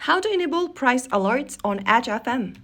How to enable price alerts on HFM.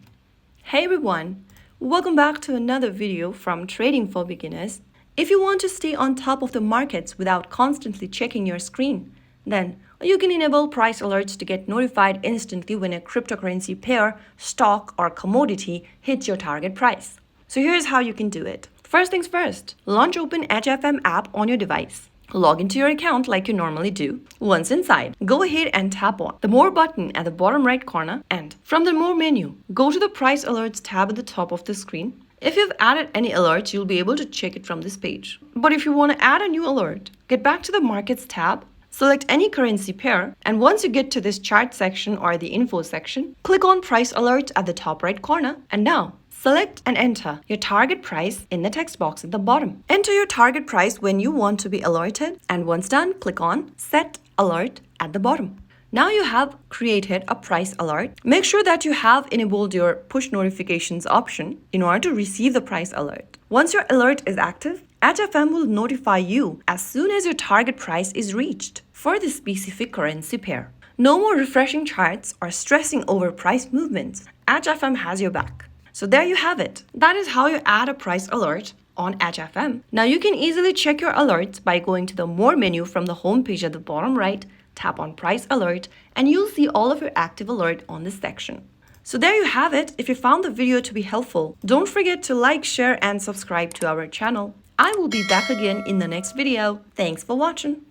Hey everyone, welcome back to another video from Trading for Beginners. If you want to stay on top of the markets without constantly checking your screen, then you can enable price alerts to get notified instantly when a cryptocurrency pair, stock, or commodity hits your target price. So here's how you can do it. First things first, launch open HFM app on your device. Log into your account like you normally do. Once inside, go ahead and tap on the More button at the bottom right corner, and from the More menu, go to the Price Alerts tab at the top of the screen. If you've added any alerts, you'll be able to check it from this page. But if you want to add a new alert, get back to the Markets tab, select any currency pair, and once you get to this chart section or the info section, click on Price Alerts at the top right corner, and now select and enter your target price in the text box at the bottom. Enter your target price when you want to be alerted, and once done, click on Set Alert at the bottom. Now you have created a price alert. Make sure that you have enabled your push notifications option in order to receive the price alert. Once your alert is active, HFM will notify you as soon as your target price is reached for the specific currency pair. No more refreshing charts or stressing over price movements. HFM has your back. So there you have it. That is how you add a price alert on HFM. Now you can easily check your alerts by going to the More menu from the home page at the bottom right, tap on Price Alert, and you'll see all of your active alert on this section. So there you have it. If you found the video to be helpful, don't forget to like, share, and subscribe to our channel. I will be back again in the next video. Thanks for watching.